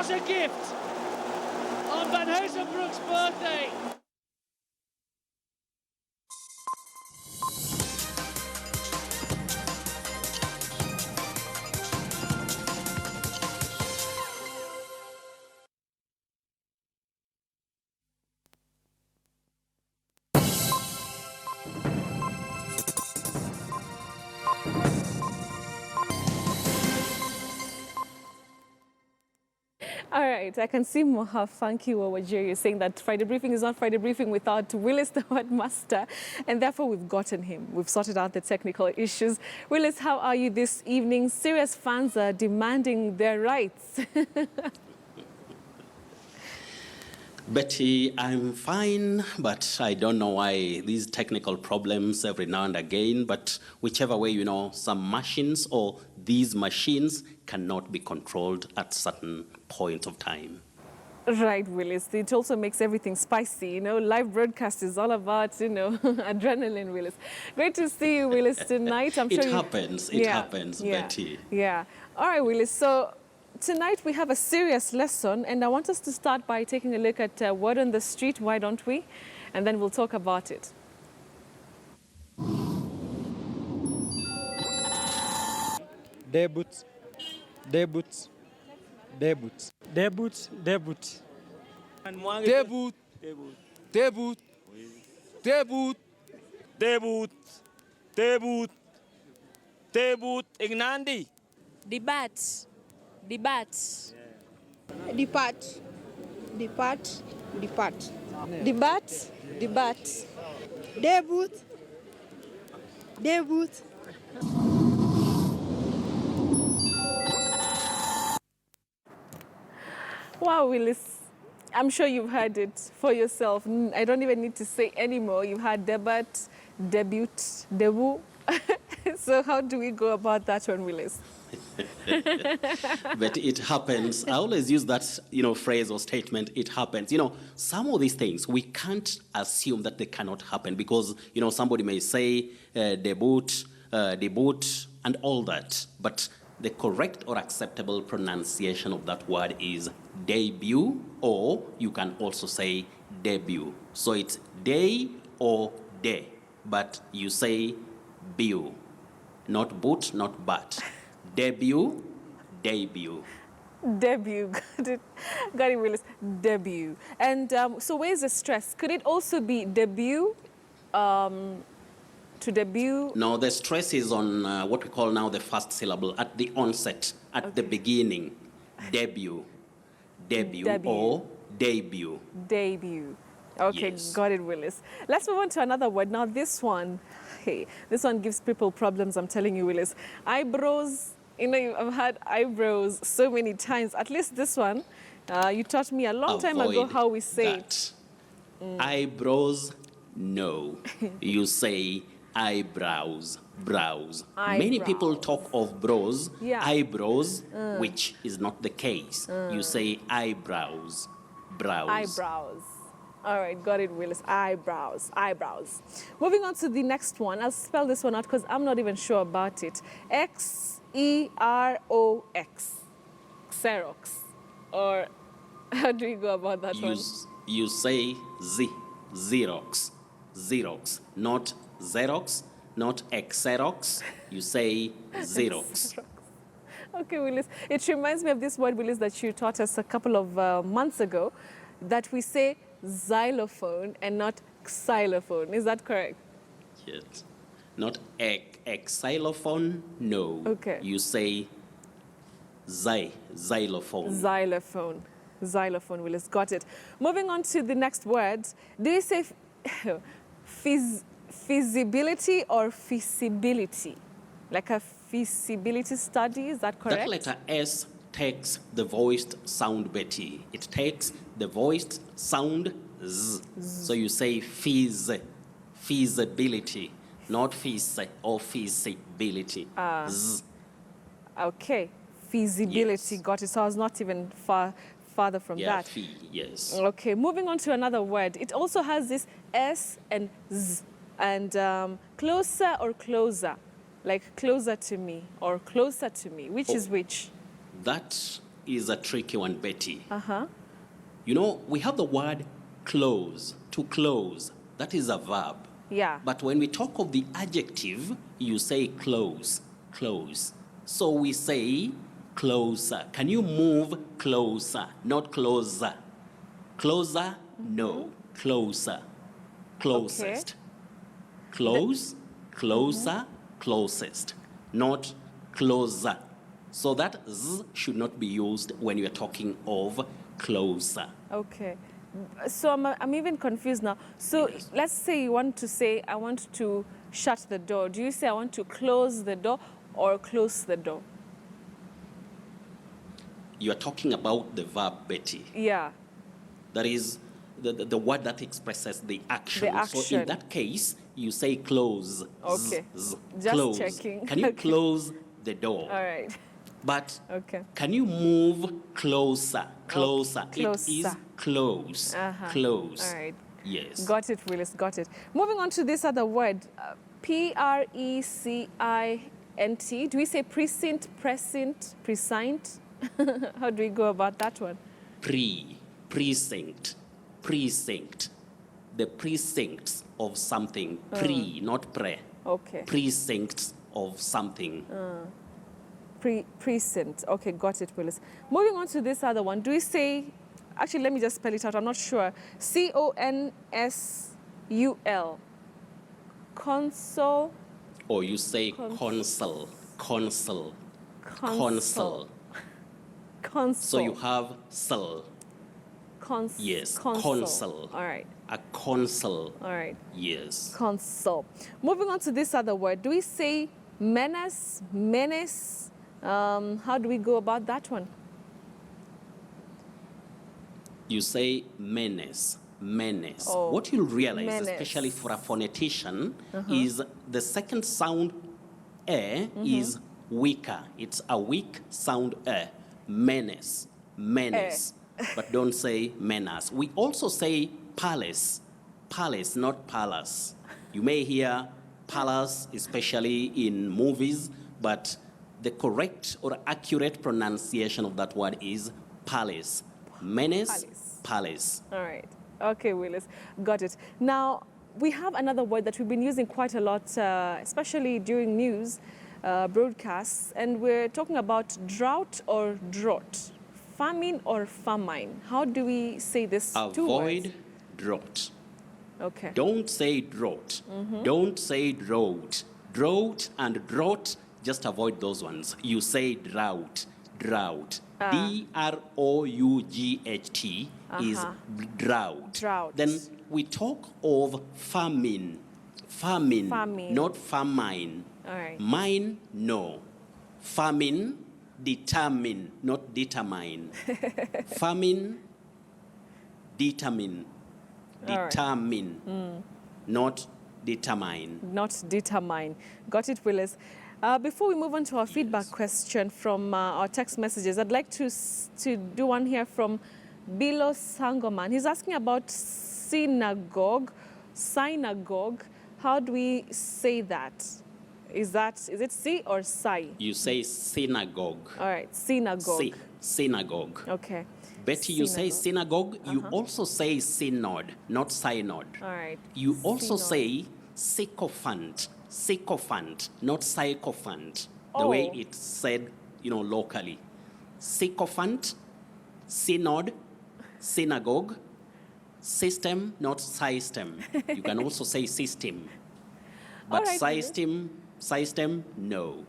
What a gift on Van Hazenbroek's birthday. All right, I can see how funky Wawajiri is saying that Friday Briefing is not Friday Briefing without Willis, the word master, and therefore we've gotten him. We've sorted out the technical issues. Willis, how are you this evening? Serious fans are demanding their rights. Betty, I'm fine, but I don't know why these technical problems every now and again, but whichever way, you know, some machines or these machines cannot be controlled at certain point of time. Right, Willis. It also makes everything spicy. You know, live broadcast is all about, you know, adrenaline, Willis. Great to see you, Willis, tonight. I'm sure It happens, Betty. Yeah. All right, Willis. So tonight we have a serious lesson, and I want us to start by taking a look at Word on the Street, why don't we? And then we'll talk about it. Debut. Debut. Debut. Debut. Debut. Debut. Debut. Debut. Ignandi. Depart. Depart. Debut. Wow, Willis. I'm sure you've heard it for yourself. I don't even need to say anymore. You've had debut. So how do we go about that one, Willis? But it happens. I always use that, you know, phrase or statement, it happens. You know, some of these things, we can't assume that they cannot happen because, you know, somebody may say debut, and all that. But the correct or acceptable pronunciation of that word is debut, or you can also say debut. So it's day or day, but you say bew. Not boot, not but. Debut. Debut, got it, Willis. Debut. And so where's the stress? Could it also be debut, to debut? No, the stress is on what we call now the first syllable, at the onset, at the beginning. Debut. Or debut. Debut. Okay, Yes. Got it, Willis. Let's move on to another word. Now this one gives people problems, I'm telling you, Willis. Eyebrows. You know, I've had eyebrows so many times. At least this one, you taught me a long time ago how we say it. Eyebrows, no. You say eyebrows, brows. Many people talk of brows, eyebrows, which is not the case. You say eyebrows, brows. Eyebrows. All right, got it, Willis. Eyebrows. Moving on to the next one. I'll spell this one out because I'm not even sure about it. Xerox. Xerox. Or how do you go about that one? You say Xerox. Not Xerox, not Xerox. You say Xerox. Okay, Willis. It reminds me of this word, Willis, that you taught us a couple of months ago, that we say xylophone and not xylophone. Is that correct? Yes. Not xylophone, no. Okay. You say xylophone. Xylophone, Willis. Got it. Moving on to the next word. Do you say feasibility or feasibility? Like a feasibility study, is that correct? That letter S takes the voiced sound, Betty. It takes the voiced sound Z. So you say feasibility, not fees or feasibility. Z. Okay, feasibility, Yes. got it. So I was not even farther from that. Yes. Okay, moving on to another word. It also has this S and Z. And closer or closer, like closer to me or closer to me. Which is which? That is a tricky one, Betty. Uh-huh. You know, we have the word close, to close. That is a verb. Yeah. But when we talk of the adjective, you say close, close. So we say closer. Can you move closer, not closer? Closer? No. Closer. Closest. Close, closer, closest. Not closer. So that z should not be used when you are talking of closer. Okay. So I'm even confused now. So let's say you want to say, I want to shut the door. Do you say I want to close the door or close the door? You are talking about the verb, Betty. Yeah. That is the word that expresses the action. The action. So in that case, you say close. Okay. Just close. checking. Can you Okay. close the door? All right. But Okay. can you move closer? Closer. It is Closer. close. Uh-huh. Close. All right. Yes. Got it, Willis, got it. Moving on to this other word, P-R-E-C-I-N-T. Do we say precinct, precinct, precinct? How do we go about that one? Precinct. Precinct. The precincts of something. Not pre. Okay. Precincts of something. Precinct. Okay, got it, Willis. Moving on to this other one, do we say, actually, let me just spell it out, I'm not sure. C-O-N-S-U-L. Consul. Or you say consul. Consul. Consul. Consul. So you have sul. Yes, consul. All right. A consul. All right. Yes. Consul. Moving on to this other word, do we say menace, menace? How do we go about that one? You say menace, menace. Oh, What you'll realize, menace. especially for a phonetician, is the second sound is weaker. It's a weak sound menace, menace. But don't say menace. We also say palace, palace, not palace. You may hear palace, especially in movies, but the correct or accurate pronunciation of that word is palace. Menace, palace. All right. Okay, Willis. Got it. Now, we have another word that we've been using quite a lot, especially during news broadcasts, and we're talking about drought or drought, famine or famine. How do we say this? Two words? Avoid drought. Okay. Don't say drought. Don't say drought. Drought and drought, just avoid those ones. You say drought, drought. D-R-O-U-G-H-T is drought. Drought. Then we talk of famine. Famine, Famine. not famine. All right. Mine, no. Famine, determine, not determine. Famine, determine. All right. Determine, not determine. Not determine. Got it, Willis. Before we move on to our feedback question from our text messages, I'd like to do one here from Bilo Sangoman. He's asking about synagogue. Synagogue. How do we say that? Is it si or sai? You say synagogue. All right, synagogue. Synagogue. Okay. Betty, you say synagogue. You also say synod, not synod. All right. You also Synod. say sycophant. Sycophant, not sycophant. The way Oh. it's said, locally. Sycophant, synod, synagogue, system, not system. You can also say system. But All right, system, no.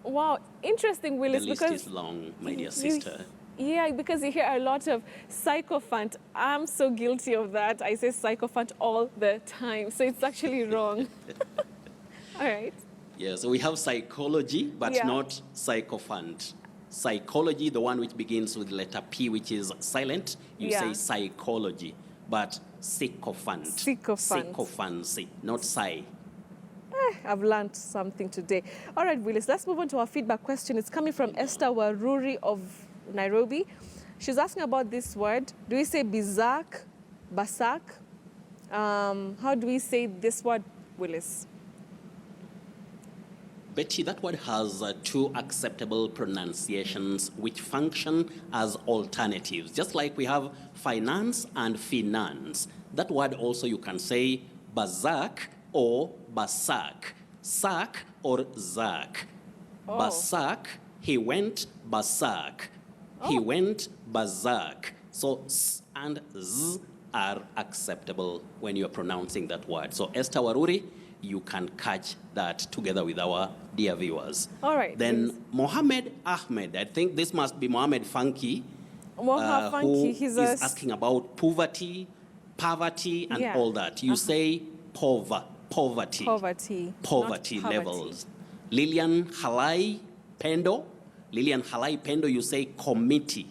Wow, interesting, The Willis, list because is long, my dear you- sister. Yeah, because you hear a lot of sycophant. I'm so guilty of that. I say sycophant all the time, so it's actually wrong. All right. Yeah, so we have psychology, but Yeah. not sycophant. Psychology, the one which begins with letter P, which is silent, you Yeah. say psychology. But sycophant. Sycophant. Sycophancy, not psy. I've learned something today. All right, Willis, let's move on to our feedback question. It's coming from Esther Waruri of Nairobi. She's asking about this word. Do we say bizak, basak? How do we say this word, Willis? Betty, that word has two acceptable pronunciations which function as alternatives. Just like we have finance and finance. That word also you can say bazak or basak. Sak or zak. Oh. Basak, he went basak. He went bazak. So s and z are acceptable when you're pronouncing that word. So Esther Waruri, you can catch that together with our dear viewers. All right, Then please. Mohammed Ahmed, I think this must be Mohammed Funky, Mohammed Funky, who he's is asking about poverty, and Yeah. all that. You say poverty. Poverty. Poverty not poverty. levels. Lilian Halai Pendo, you say committee.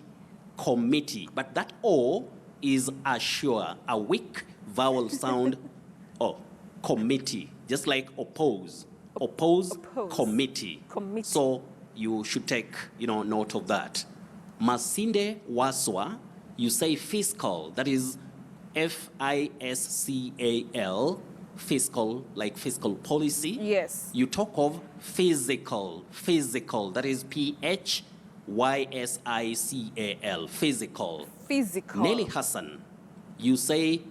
But that O is a sure, a weak vowel sound. Oh, committee, just like oppose, Oppose. committee. Committee. So you should take, note of that. Masinde Waswa, you say fiscal, that is FISCAL, fiscal, like fiscal policy. Yes. You talk of physical, that is PHYSICAL, physical. Physical. Nelly Hassan, you say,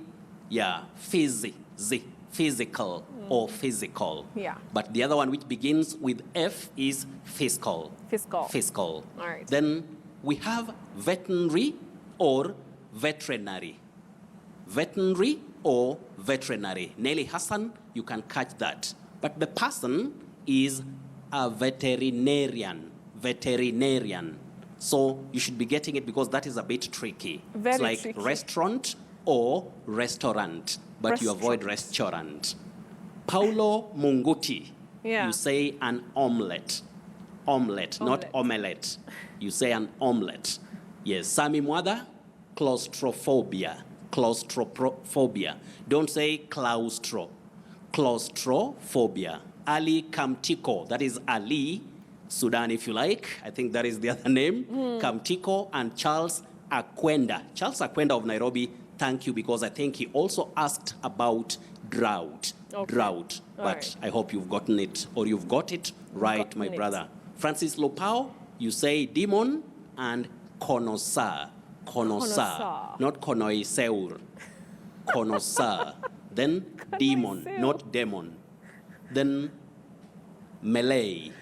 physical or physical. Yeah. But the other one which begins with F is fiscal. Fiscal. All right. Then we have veterinary or veterinary. Nelly Hassan, you can catch that. But the person is a veterinarian. So you should be getting it because that is a bit tricky. Very it's like tricky. restaurant or restaurant, but you avoid restaurant. Paulo Munguti, Yeah. you say an omelette, not omelette. You say an omelette. Yes, Sami Mwada, claustrophobia. Don't say claustrophobia. Ali Kamtiko, that is Ali, Sudan if you like. I think that is the other name. Kamtiko and Charles Akwenda. Charles Akwenda of Nairobi, thank you, because I think he also asked about drought. Okay. But right. I hope you've gotten it, or you've got it right, Gotten my it. brother. Francis Lopao, you say demon and konosa. Konosa. Not konoiseur. Konosa. Then demon, Konoiseur. not demon. Then melee.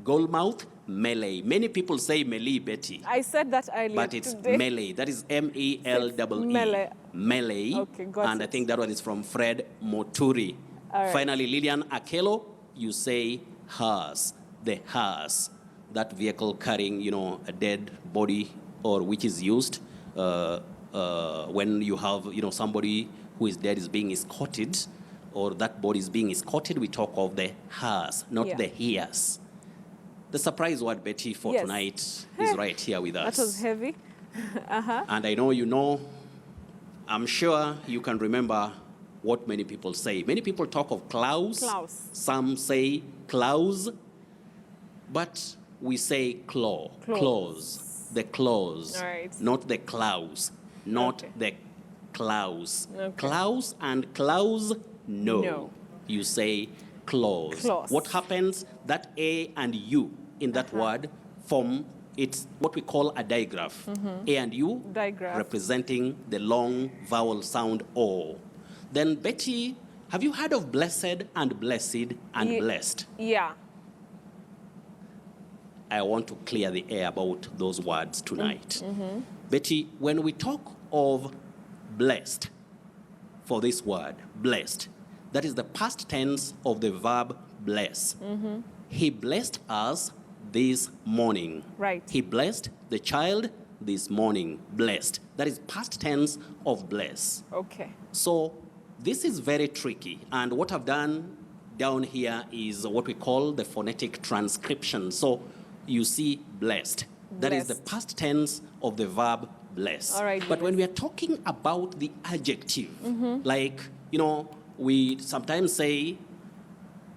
Goalmouth, melee. Many people say melee, Betty. I said that earlier But it's today. melee. That is MELEE. Melee. Okay, got And I it. think that one is from Fred Moturi. All right. Finally, Lilian Akelo, you say hearse. The hearse. That vehicle carrying, a dead body or which is used when you have, somebody who is dead is being escorted, or that body is being escorted, we talk of the hearse, not the hearse. The surprise word, Betty, for Yes. tonight is right here with us. That was heavy. And I know I'm sure you can remember what many people say. Many people talk of clouds. Klaus. Some say claws. But we say claw. Claws. The claws. All right. Not the clouds. Not Okay. the clouds. Okay. Clouds and clouds, no. No. You say claws. Claws. What happens? That A and U in that word form, it's what we call a digraph. A and U Digraph. representing the long vowel sound O. Then, Betty, have you heard of blessed and blessed and Ye- blessed? Yeah. I want to clear the air about those words tonight. Betty, when we talk of blessed, for this word, blessed, that is the past tense of the verb bless. He blessed us this morning. Right. He blessed the child this morning. Blessed. That is past tense of bless. Okay. So this is very tricky. And what I've done down here is what we call the phonetic transcription. So you see blessed. That is the Blessed. past tense of the verb bless. All right, But when Venus. we are talking about the adjective, like, we sometimes say,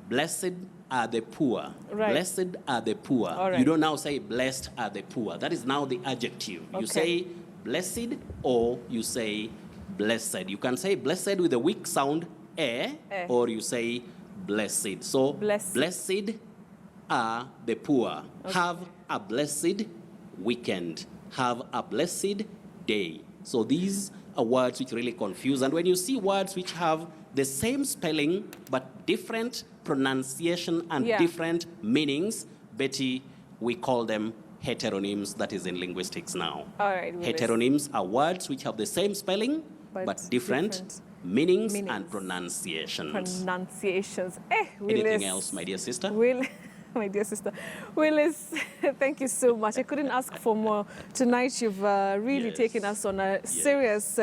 blessed are the poor. Right. Blessed are the poor. All right. You don't now say, blessed are the poor. That is now the adjective. Okay. You say, blessed, or you say, blessed. You can say blessed with a weak sound, Eh. or you say blessed. So Blessed. are the poor. Have a blessed weekend. Have a blessed day. So these are words which really confuse. And when you see words which have the same spelling but different pronunciation and different meanings, Betty, we call them heteronyms. That is in linguistics now. All right, Willis. Heteronyms are words which have the same spelling but different meanings and pronunciations. Pronunciations. Willis. Anything else, my dear sister? My dear sister. Willis, thank you so much. I couldn't ask for more. Tonight you've really taken us on a serious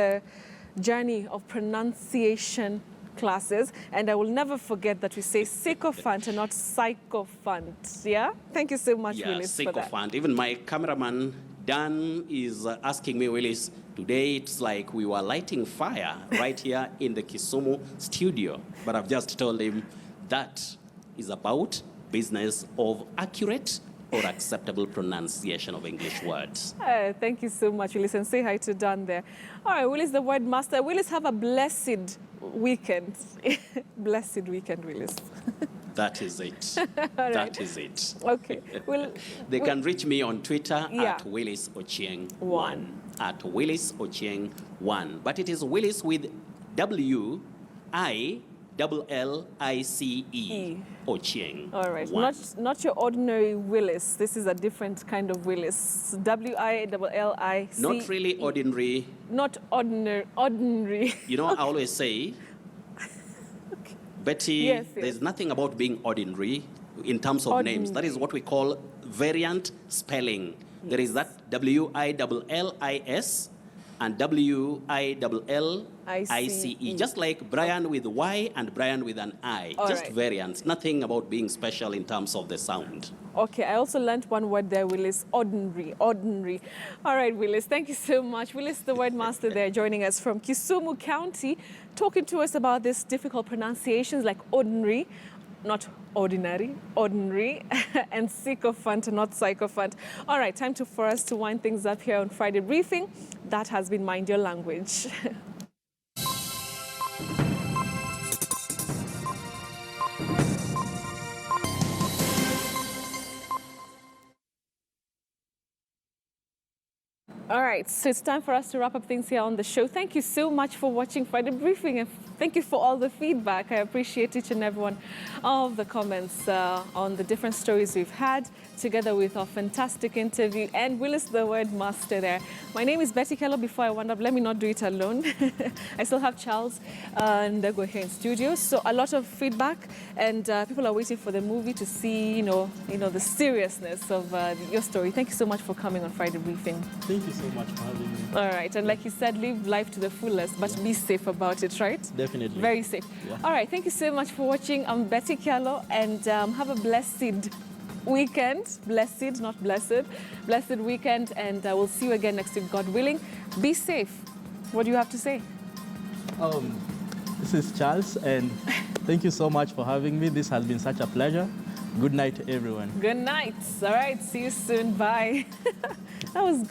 journey of pronunciation classes, and I will never forget that we say sycophant and not sycophant. Yeah? Thank you so much, Willis, for that. Sycophant. Even my cameraman, Dan, is asking me, Willis, today it's like we were lighting fire right here in the Kisumu studio. But I've just told him that is about business of accurate or acceptable pronunciation of English words. Thank you so much, Willis, and say hi to Dan there. All right, Willis, the word master. Willis, have a blessed weekend. Blessed weekend, Willis. That is it. Right. That is it. Okay. They can reach me on Twitter at Willis Ochieng 1. At Willis Ochieng 1. But it is Willis with WILLICE. Ochieng. All right. 1. Not your ordinary Willis. This is a different kind of Willis. WILLICE. Not really ordinary. Not ordinary. You know, I always say, Betty, there's nothing about being ordinary in terms of names. That is what we call variant spelling. There is that WILLIS and WILLICE. Just like Brian with Y and Brian with an I. Just variants. Nothing about being special in terms of the sound. Okay, I also learned one word there, Willis. Ordinary. Ordinary. All right, Willis, thank you so much. Willis, the word master there, joining us from Kisumu County, talking to us about these difficult pronunciations like ordinary, not ordinary, ordinary, and sycophant, not sycophant. All right, time for us to wind things up here on Friday Briefing. That has been Mind Your Language. All right, so it's time for us to wrap up things here on the show. Thank you so much for watching Friday Briefing, and thank you for all the feedback. I appreciate each and every one of the comments on the different stories we've had, together with our fantastic interview and Willis, the word master there. My name is Betty Kyalo. Before I wind up, let me not do it alone. I still have Charles and Ndego here in studio. So a lot of feedback, and people are waiting for the movie to see, the seriousness of your story. Thank you so much for coming on Friday Briefing. Thank you so much for having me. All right, and like you said, live life to the fullest, but be safe about it, right? Definitely. Very safe. Yeah. All right, thank you so much for watching. I'm Betty Kyalo, and have a blessed weekend. Blessed, not blessed. Blessed weekend, and we'll see you again next week, God willing. Be safe. What do you have to say? This is Charles, and thank you so much for having me. This has been such a pleasure. Good night, everyone. Good night. All right, see you soon. Bye. That was